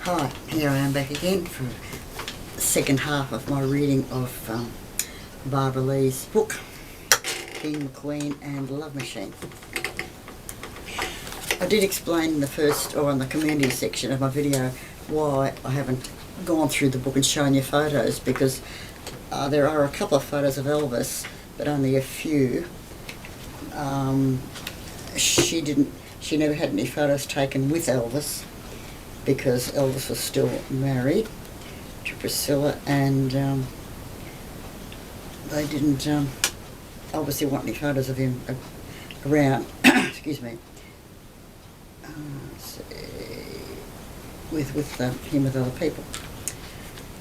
Hi, here I am back again for the second half of my reading of Barbara Leigh's book, King, Queen and Love Machine. I did explain in the first, or in the community section of my video, why I haven't gone through the book and shown you photos, because there are a couple of photos of Elvis, but only a few. She never had any photos taken with Elvis, because Elvis was still married to Priscilla, and they didn't obviously want any photos of him around, excuse me, with him with other people.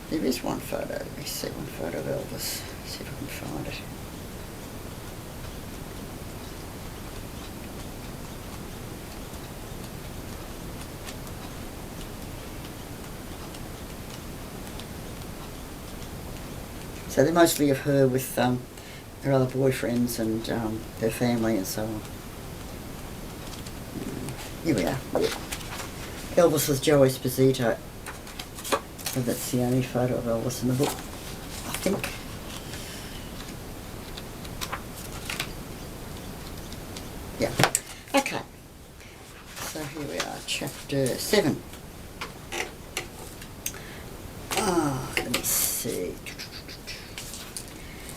There is one photo, let me see, one photo of Elvis, see if I can find it. So they're mostly of her with her other boyfriends and her family and so on. Here we are. Yeah. Elvis was Joe Esposito. So that's the only photo of Elvis in the book, I think. Yeah. Okay. So here we are, chapter 7. Let me see.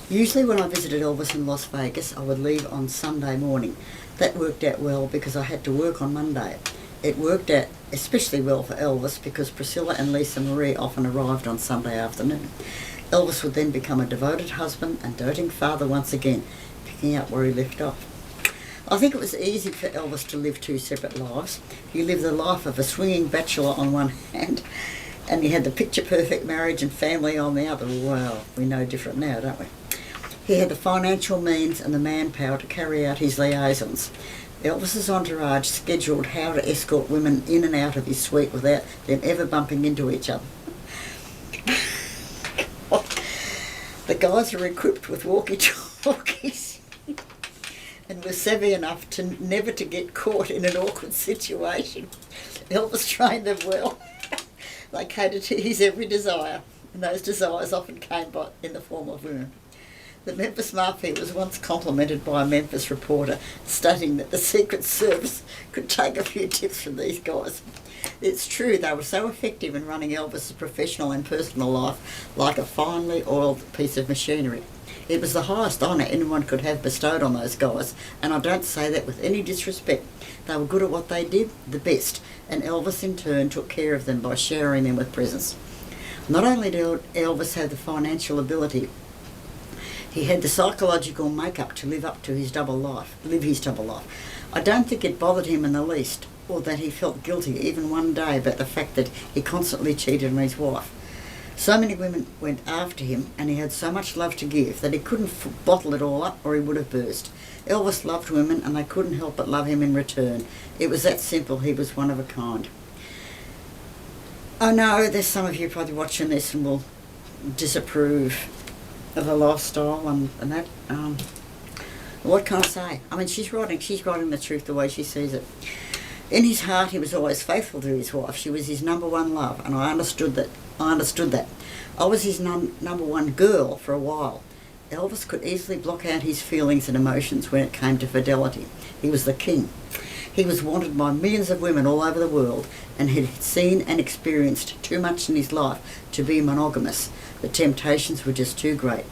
Usually when I visited Elvis in Las Vegas, I would leave on Sunday morning. That worked out well because I had to work on Monday. It worked out especially well for Elvis because Priscilla and Lisa Marie often arrived on Sunday afternoon. Elvis would then become a devoted husband and doting father once again, picking up where he left off. I think it was easy for Elvis to live two separate lives. He lived the life of a swinging bachelor on one hand, and he had the picture-perfect marriage and family on the other. Well, we know different now, don't we? He had the financial means and the manpower to carry out his liaisons. Elvis's entourage scheduled how to escort women in and out of his suite without them ever bumping into each other. The guys were equipped with walkie-talkies and were savvy enough to never to get caught in an awkward situation. Elvis trained them well. They catered to his every desire, and those desires often came in the form of women. The Memphis Mafia was once complimented by a Memphis reporter, stating that the Secret Service could take a few tips from these guys. It's true, they were so effective in running Elvis's professional and personal life like a finely oiled piece of machinery. It was the highest honour anyone could have bestowed on those guys, and I don't say that with any disrespect. They were good at what they did, the best, and Elvis in turn took care of them by showering them with presents. Not only did Elvis have the financial ability, he had the psychological makeup to live his double life. I don't think it bothered him in the least, or that he felt guilty even one day about the fact that he constantly cheated on his wife. So many women went after him, and he had so much love to give that he couldn't bottle it all up or he would have burst. Elvis loved women, and they couldn't help but love him in return. It was that simple. He was one of a kind. I know there's some of you probably watching this and will disapprove of the lifestyle and that. What can I say? I mean, she's writing the truth the way she sees it. In his heart, he was always faithful to his wife. She was his number one love, and I understood that. I was his number one girl for a while. Elvis could easily block out his feelings and emotions when it came to fidelity. He was the king. He was wanted by millions of women all over the world, and had seen and experienced too much in his life to be monogamous. The temptations were just too great.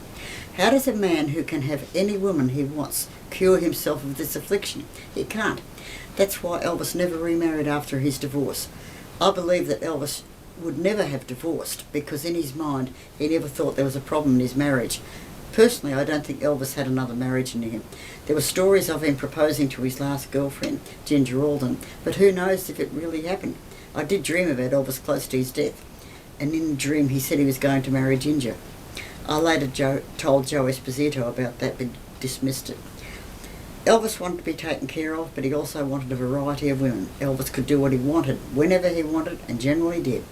How does a man who can have any woman he wants cure himself of this affliction? He can't. That's why Elvis never remarried after his divorce. I believe that Elvis would never have divorced because in his mind he never thought there was a problem in his marriage. Personally, I don't think Elvis had another marriage in him. There were stories of him proposing to his last girlfriend, Ginger Alden, but who knows if it really happened. I did dream about Elvis close to his death, and in the dream he said he was going to marry Ginger. I later told Joe Esposito about that, but dismissed it. Elvis wanted to be taken care of, but he also wanted a variety of women. Elvis could do what he wanted, whenever he wanted, and generally did.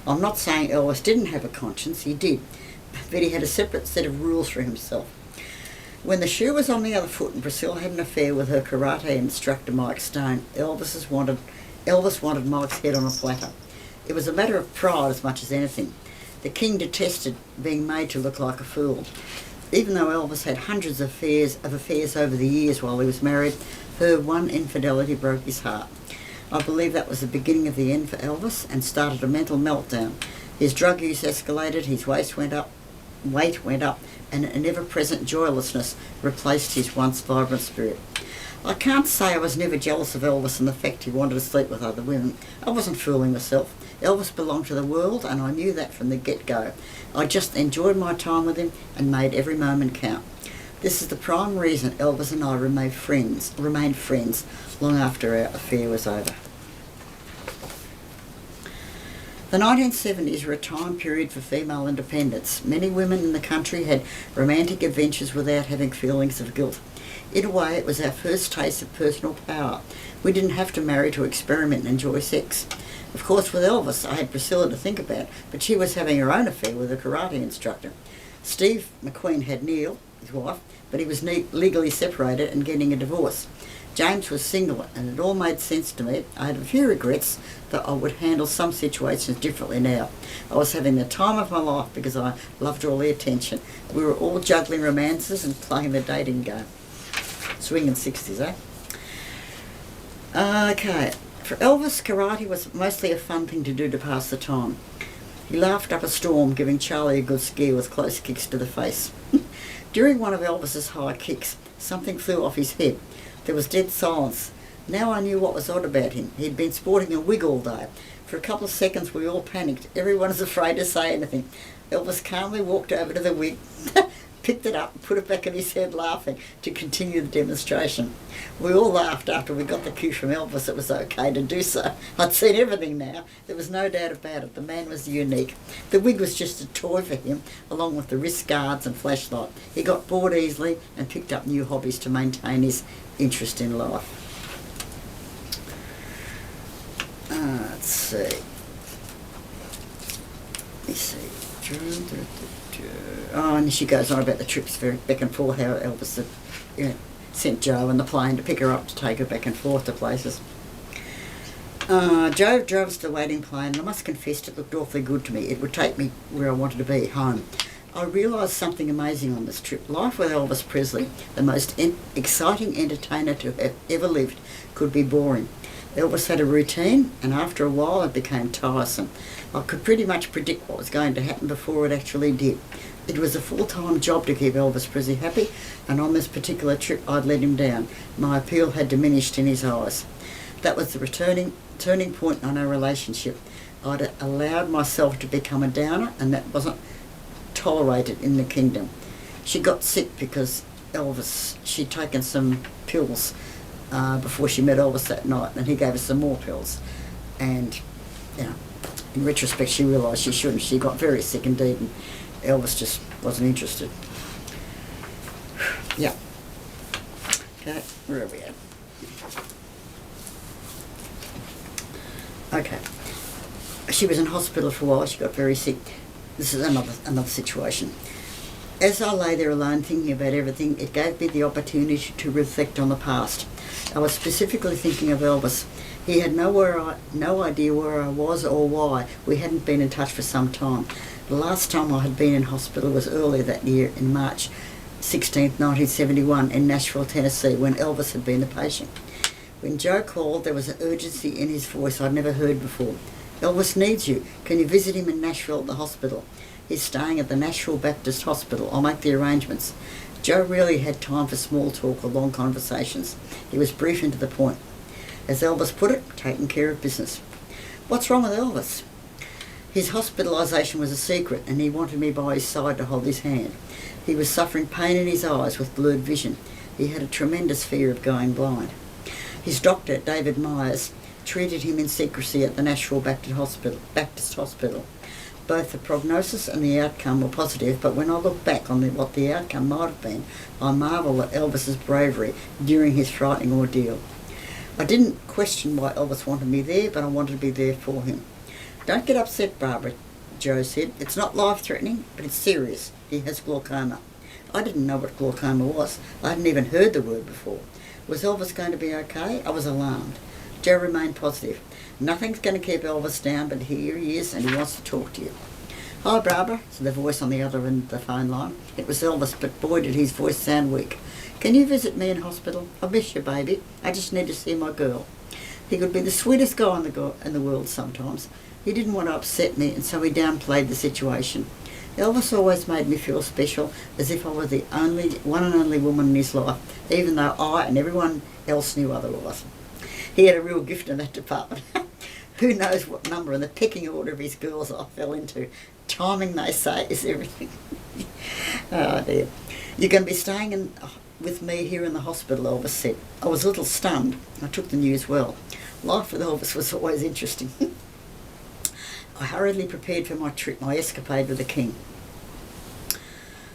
I'm not saying Elvis didn't have a conscience, he did, but he had a separate set of rules for himself. When the shoe was on the other foot and Priscilla had an affair with her karate instructor Mike Stone, Elvis wanted Mike's head on a platter. It was a matter of pride as much as anything. The king detested being made to look like a fool. Even though Elvis had hundreds of affairs over the years while he was married, her one infidelity broke his heart. I believe that was the beginning of the end for Elvis and started a mental meltdown. His drug use escalated, his weight went up, and an ever-present joylessness replaced his once vibrant spirit. I can't say I was never jealous of Elvis and the fact he wanted to sleep with other women. I wasn't fooling myself. Elvis belonged to the world, and I knew that from the get-go. I just enjoyed my time with him and made every moment count. This is the prime reason Elvis and I remained friends long after our affair was over. The 1970s were a time period for female independence. Many women in the country had romantic adventures without having feelings of guilt. In a way, it was our first taste of personal power. We didn't have to marry to experiment and enjoy sex. Of course, with Elvis, I had Priscilla to think about, but she was having her own affair with a karate instructor. Steve McQueen had Neil, his wife, but he was legally separated and getting a divorce. James was single, and it all made sense to me. I had a few regrets that I would handle some situations differently now. I was having the time of my life because I loved all the attention. We were all juggling romances and playing the dating game. Swinging 60s, eh? Okay. For Elvis, karate was mostly a fun thing to do to pass the time. He laughed up a storm, giving Charlie a good scare with close kicks to the face. During one of Elvis's high kicks, something flew off his head. There was dead silence. Now I knew what was odd about him. He'd been sporting a wig all day. For a couple of seconds we all panicked. Everyone was afraid to say anything. Elvis calmly walked over to the wig, picked it up and put it back on his head, laughing, to continue the demonstration. We all laughed after we got the cue from Elvis it was okay to do so. I'd seen everything now. There was no doubt about it. The man was unique. The wig was just a toy for him, along with the wrist guards and flashlight. He got bored easily and picked up new hobbies to maintain his interest in life. Let's see. And she goes on about the trips back and forth, how Elvis had, sent Joe in the plane to pick her up to take her back and forth to places. Joe drove us to the waiting plane, and I must confess it looked awfully good to me. It would take me where I wanted to be, home. I realised something amazing on this trip. Life with Elvis Presley, the most exciting entertainer to have ever lived, could be boring. Elvis had a routine, and after a while it became tiresome. I could pretty much predict what was going to happen before it actually did. It was a full-time job to keep Elvis Presley happy, and on this particular trip I'd let him down. My appeal had diminished in his eyes. That was the turning point on our relationship. I'd allowed myself to become a downer, and that wasn't tolerated in the kingdom. She got sick because she'd taken some pills before she met Elvis that night, and he gave her some more pills. And, in retrospect, she realised she shouldn't. She got very sick indeed, and Elvis just wasn't interested. Yeah. Okay, where are we at? Okay. She was in hospital for a while. She got very sick. This is another situation. As I lay there alone thinking about everything, it gave me the opportunity to reflect on the past. I was specifically thinking of Elvis. He had no idea where I was or why. We hadn't been in touch for some time. The last time I had been in hospital was earlier that year, in March 16th, 1971, in Nashville, Tennessee, when Elvis had been the patient. When Joe called, there was an urgency in his voice I'd never heard before. Elvis needs you. Can you visit him in Nashville at the hospital? He's staying at the Nashville Baptist Hospital. I'll make the arrangements. Joe rarely had time for small talk or long conversations. He was brief and to the point. As Elvis put it, taking care of business. What's wrong with Elvis? His hospitalisation was a secret, and he wanted me by his side to hold his hand. He was suffering pain in his eyes with blurred vision. He had a tremendous fear of going blind. His doctor, David Myers, treated him in secrecy at the Nashville Baptist Hospital. Both the prognosis and the outcome were positive, but when I look back on what the outcome might have been, I marvel at Elvis's bravery during his frightening ordeal. I didn't question why Elvis wanted me there, but I wanted to be there for him. Don't get upset, Barbara, Joe said. It's not life-threatening, but it's serious. He has glaucoma. I didn't know what glaucoma was. I hadn't even heard the word before. Was Elvis going to be okay? I was alarmed. Joe remained positive. Nothing's going to keep Elvis down, but here he is, and he wants to talk to you. Hi, Barbara, said the voice on the other end of the phone line. It was Elvis, but boy did his voice sound weak. Can you visit me in hospital? I miss you, baby. I just need to see my girl. He could be the sweetest guy in the world sometimes. He didn't want to upset me, and so he downplayed the situation. Elvis always made me feel special, as if I was the one and only woman in his life, even though I and everyone else knew otherwise. He had a real gift in that department. Who knows what number in the pecking order of his girls I fell into. Timing, they say, is everything. Oh dear. You're going to be staying with me here in the hospital, Elvis said. I was a little stunned. I took the news well. Life with Elvis was always interesting. I hurriedly prepared for my trip, my escapade with the King.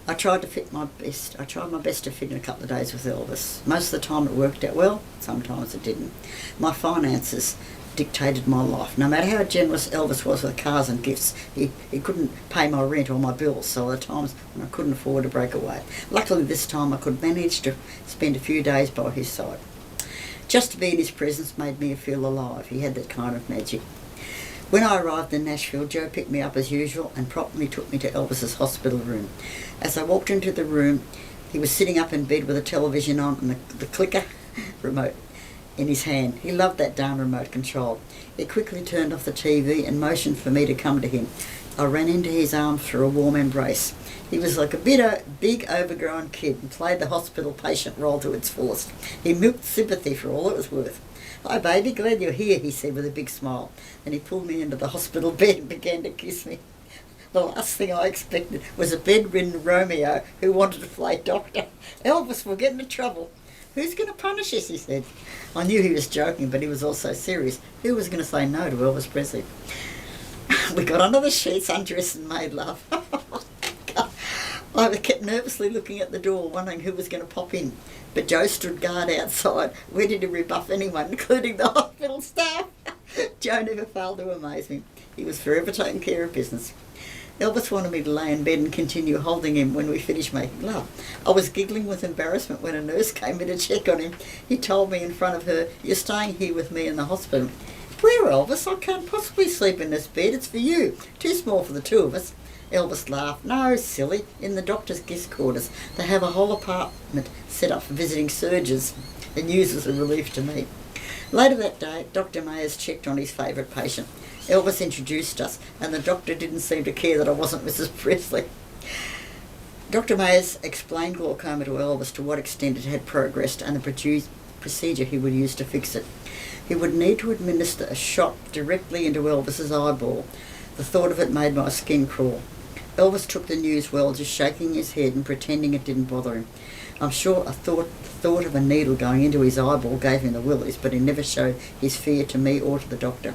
I tried my best to fit in a couple of days with Elvis. Most of the time it worked out well, sometimes it didn't. My finances dictated my life. No matter how generous Elvis was with cars and gifts, he couldn't pay my rent or my bills, so there were times when I couldn't afford to break away. Luckily this time I could manage to spend a few days by his side. Just to be in his presence made me feel alive. He had that kind of magic. When I arrived in Nashville, Joe picked me up as usual and promptly took me to Elvis's hospital room. As I walked into the room, he was sitting up in bed with a television on and the clicker remote in his hand. He loved that darn remote control. He quickly turned off the TV and motioned for me to come to him. I ran into his arms for a warm embrace. He was like a big overgrown kid and played the hospital patient role to its fullest. He milked sympathy for all it was worth. Hi baby, glad you're here, he said with a big smile. And he pulled me into the hospital bed and began to kiss me. The last thing I expected was a bedridden Romeo who wanted to play doctor. Elvis, we'll get into trouble. Who's going to punish us, he said. I knew he was joking, but he was also serious. Who was going to say no to Elvis Presley? We got under the sheets, undressed and made love. I kept nervously looking at the door, wondering who was going to pop in. But Joe stood guard outside, ready to rebuff anyone, including the hospital staff. Joe never failed to amaze me. He was forever taking care of business. Elvis wanted me to lay in bed and continue holding him when we finished making love. I was giggling with embarrassment when a nurse came in to check on him. He told me in front of her, "You're staying here with me in the hospital." "Where, Elvis? I can't possibly sleep in this bed. It's for you. Too small for the two of us." Elvis laughed. "No, silly. In the doctor's guest quarters. They have a whole apartment set up for visiting surgeons." The news was a relief to me. Later that day, Dr. Mayers checked on his favourite patient. Elvis introduced us, and the doctor didn't seem to care that I wasn't Mrs. Presley. Dr. Mayers explained glaucoma to Elvis to what extent it had progressed and the procedure he would use to fix it. He would need to administer a shot directly into Elvis's eyeball. The thought of it made my skin crawl. Elvis took the news well, just shaking his head and pretending it didn't bother him. I'm sure the thought of a needle going into his eyeball gave him the willies, but he never showed his fear to me or to the doctor.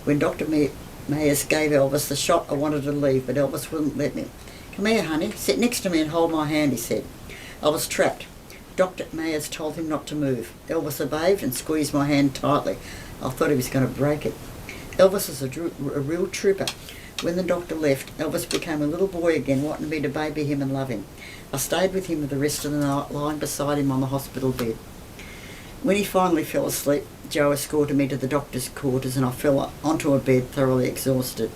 When Dr. Mayers gave Elvis the shot, I wanted to leave, but Elvis wouldn't let me. "Come here, honey. Sit next to me and hold my hand," he said. I was trapped. Dr. Mayers told him not to move. Elvis obeyed and squeezed my hand tightly. I thought he was going to break it. Elvis is a real trooper. When the doctor left, Elvis became a little boy again, wanting me to baby him and love him. I stayed with him for the rest of the night, lying beside him on the hospital bed. When he finally fell asleep, Joe escorted me to the doctor's quarters and I fell onto a bed thoroughly exhausted.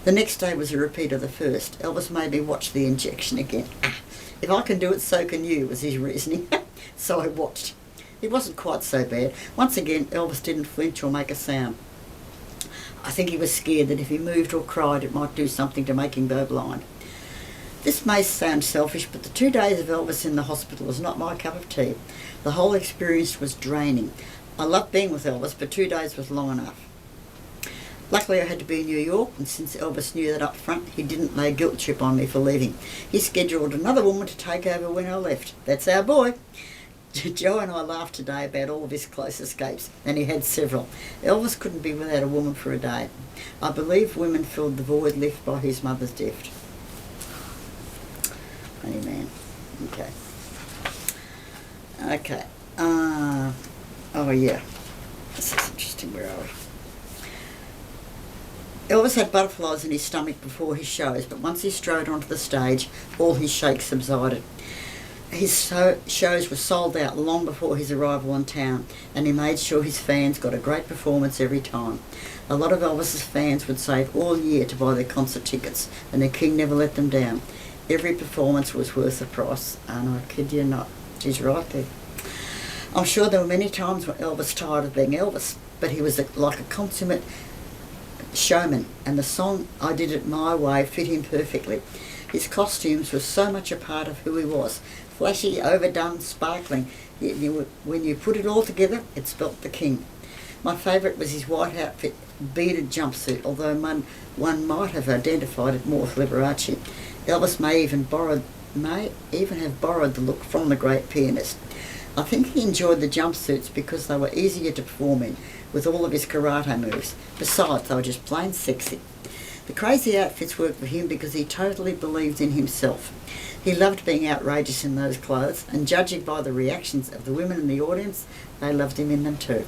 The next day was a repeat of the first. Elvis made me watch the injection again. If I can do it, so can you, was his reasoning. So I watched. It wasn't quite so bad. Once again, Elvis didn't flinch or make a sound. I think he was scared that if he moved or cried, it might do something to make him go blind. This may sound selfish, but the 2 days of Elvis in the hospital was not my cup of tea. The whole experience was draining. I loved being with Elvis, but 2 days was long enough. Luckily I had to be in New York, and since Elvis knew that up front, he didn't lay a guilt trip on me for leaving. He scheduled another woman to take over when I left. That's our boy. Joe and I laughed today about all of his close escapes, and he had several. Elvis couldn't be without a woman for a day. I believe women filled the void left by his mother's death. Funny man. Okay. Oh yeah. This is interesting. Where are we? Elvis had butterflies in his stomach before his shows, but once he strode onto the stage, all his shakes subsided. Shows were sold out long before his arrival in town, and he made sure his fans got a great performance every time. A lot of Elvis's fans would save all year to buy their concert tickets, and the King never let them down. Every performance was worth the price, and I kid you not, she's right there. I'm sure there were many times when Elvis tired of being Elvis, but he was like a consummate showman, and the song "I Did It My Way" fit him perfectly. His costumes were so much a part of who he was. Flashy, overdone, sparkling. When you put it all together, it spelt the King. My favourite was his white outfit, beaded jumpsuit, although one might have identified it more with Liberace. Elvis may even have borrowed the look from the great pianist. I think he enjoyed the jumpsuits because they were easier to perform in, with all of his karate moves. Besides, they were just plain sexy. The crazy outfits worked for him because he totally believed in himself. He loved being outrageous in those clothes, and judging by the reactions of the women in the audience, they loved him in them too.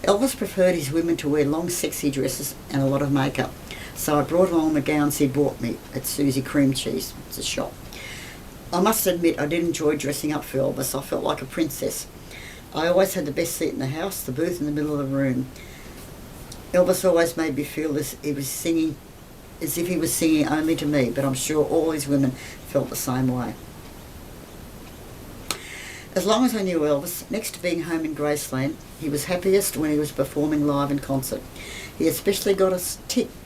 Elvis preferred his women to wear long sexy dresses and a lot of makeup, so I brought along the gowns he bought me at Susie Cream Cheese. It's a shop. I must admit I did enjoy dressing up for Elvis. I felt like a princess. I always had the best seat in the house, the booth in the middle of the room. Elvis always made me feel as if he was singing only to me, but I'm sure all his women felt the same way. As long as I knew Elvis, next to being home in Graceland, he was happiest when he was performing live in concert. He especially got a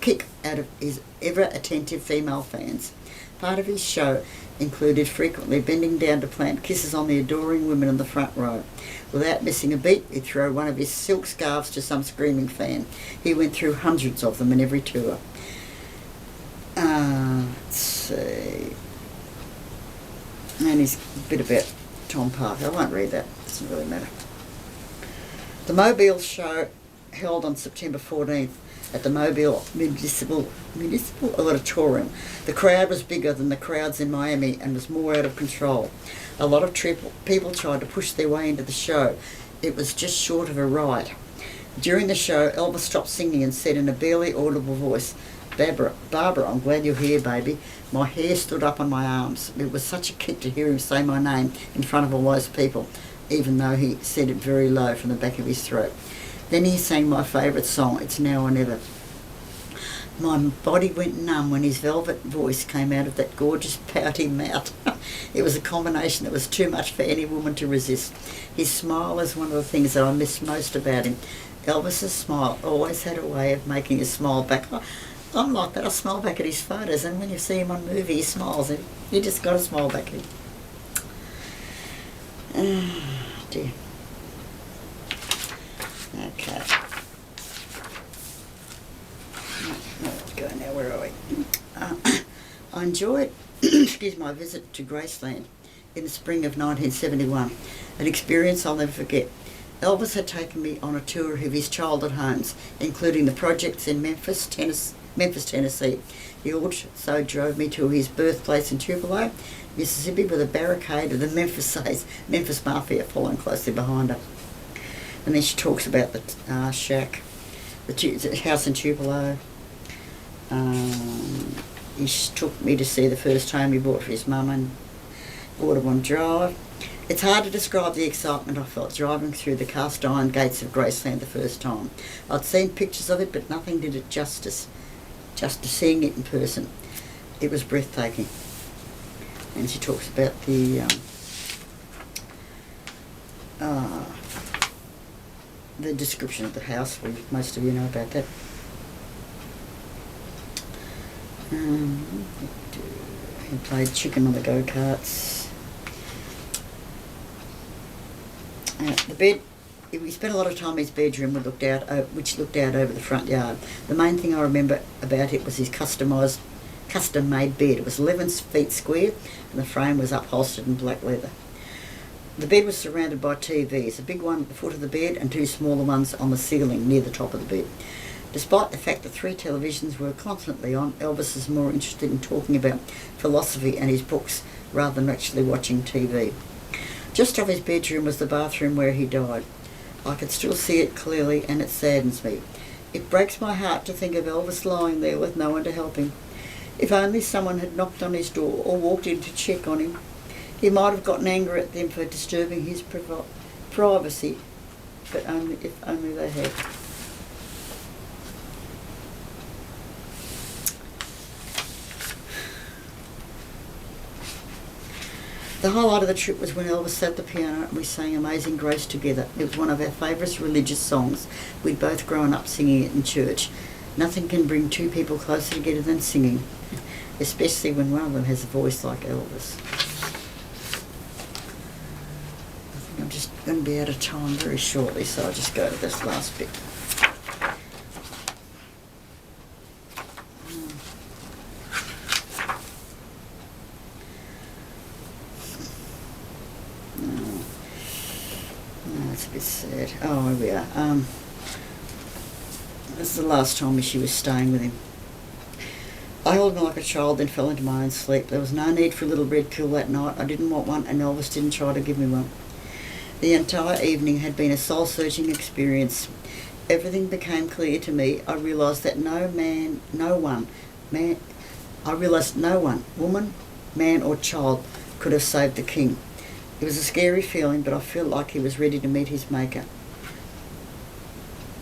kick out of his ever-attentive female fans. Part of his show included frequently bending down to plant kisses on the adoring women in the front row. Without missing a beat, he'd throw one of his silk scarves to some screaming fan. He went through hundreds of them in every tour. Let's see. And he's a bit about Tom Parker. I won't read that. It doesn't really matter. The Mobile show held on September 14th at the Mobile Municipal Auditorium. The crowd was bigger than the crowds in Miami and was more out of control. A lot of people tried to push their way into the show. It was just short of a riot. During the show, Elvis stopped singing and said in a barely audible voice, Barbara, I'm glad you're here, baby. My hair stood up on my arms. It was such a kick to hear him say my name in front of all those people, even though he said it very low from the back of his throat. Then he sang my favourite song, It's Now or Never. My body went numb when his velvet voice came out of that gorgeous pouty mouth. It was a combination that was too much for any woman to resist. His smile is one of the things that I miss most about him. Elvis's smile always had a way of making us smile back. I'm like that. I smile back at his photos, and when you see him on movie, he smiles. And you just got to smile back at him. Oh, dear. Okay. Let's go now. Where are we? I enjoyed my visit to Graceland in the spring of 1971, an experience I'll never forget. Elvis had taken me on a tour of his childhood homes, including the projects in Memphis, Tennessee. He also drove me to his birthplace in Tupelo, Mississippi, with a barricade of the Memphis Mafia following closely behind her. And then she talks about the shack, the house in Tupelo. He took me to see the first home he bought for his mum in Audubon Drive. It's hard to describe the excitement I felt driving through the cast iron gates of Graceland the first time. I'd seen pictures of it, but nothing did it justice. Just seeing it in person, it was breathtaking. And she talks about the description of the house. Most of you know about that. He played chicken on the go-karts. The bed. We spent a lot of time in his bedroom, which looked out over the front yard. The main thing I remember about it was his custom-made bed. It was 11 feet square, and the frame was upholstered in black leather. The bed was surrounded by TVs, a big one at the foot of the bed and two smaller ones on the ceiling near the top of the bed. Despite the fact that 3 televisions were constantly on, Elvis is more interested in talking about philosophy and his books rather than actually watching TV. Just off his bedroom was the bathroom where he died. I can still see it clearly, and it saddens me. It breaks my heart to think of Elvis lying there with no one to help him. If only someone had knocked on his door or walked in to check on him. He might have gotten angry at them for disturbing his privacy, but only if only they had. The highlight of the trip was when Elvis sat at the piano and we sang Amazing Grace together. It was one of our favourite religious songs. We'd both grown up singing it in church. Nothing can bring two people closer together than singing, especially when one of them has a voice like Elvis. I think I'm just going to be out of time very shortly, so I'll just go to this last bit. It's a bit sad. Oh, here we are. This is the last time she was staying with him. I held him like a child, then fell into my own sleep. There was no need for a little red pill that night. I didn't want one, and Elvis didn't try to give me one. The entire evening had been a soul-searching experience. Everything became clear to me. I realised that no one, woman, man or child could have saved the king. It was a scary feeling, but I felt like he was ready to meet his maker.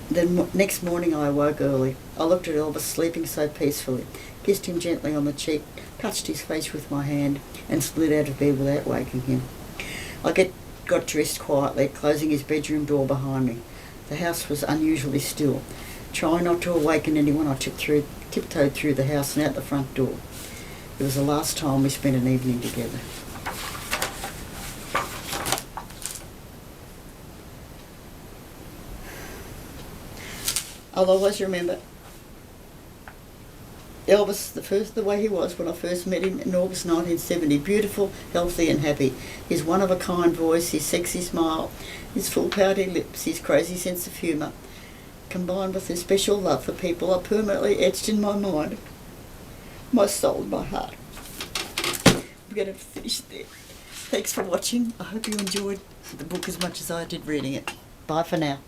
The next morning I awoke early. I looked at Elvis sleeping so peacefully, kissed him gently on the cheek, touched his face with my hand, and slid out of bed without waking him. I got dressed quietly, closing his bedroom door behind me. The house was unusually still. Trying not to awaken anyone, I tiptoed through the house and out the front door. It was the last time we spent an evening together. I'll always remember Elvis, the way he was when I first met him in August 1970. Beautiful, healthy and happy. His one-of-a-kind voice, his sexy smile, his full pouty lips, his crazy sense of humour, combined with his special love for people, are permanently etched in my mind, my soul and my heart. I'm going to finish there. Thanks for watching. I hope you enjoyed the book as much as I did reading it. Bye for now.